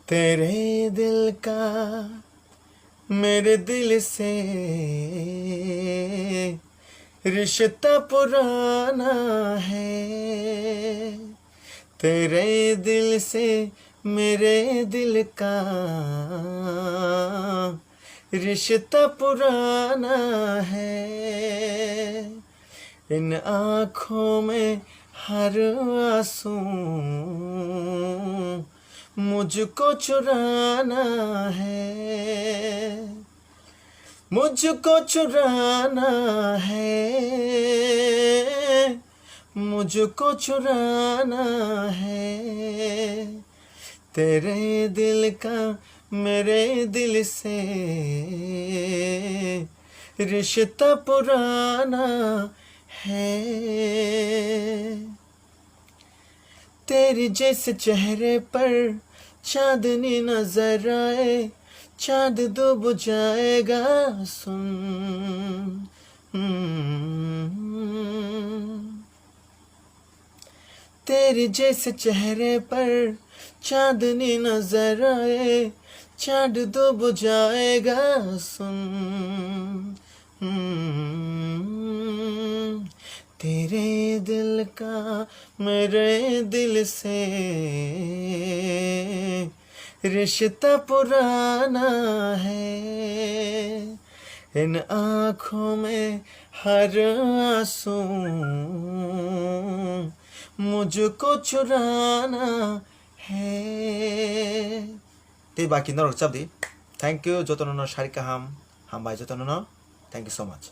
तेरे दिल का मेरे दिल से रिश्ता पुराना है। तेरे दिल से मेरे दिल का रिश्ता पुराना है। इन आँखों में हर आंसू मुझको चुराना है, मुझको चुराना है, मुझको चुराना है। तेरे दिल का मेरे दिल से रिश्ता पुराना है। तेरे जैसे चेहरे पर चांदनी नजर आए, चांद डूब जाएगा सुन। तेरे जैसे चेहरे पर चांदनी नजर आए, चांद डूब जाएगा सुन। तेरे दिल का मेरे दिल से रिश्ता पुराना है। इन आँखों में हर आंसू मुझको चुराना है। ते बाकी नरक चाबदी। थैंक यू जतन शारिका hambai जतन। Thank you so much.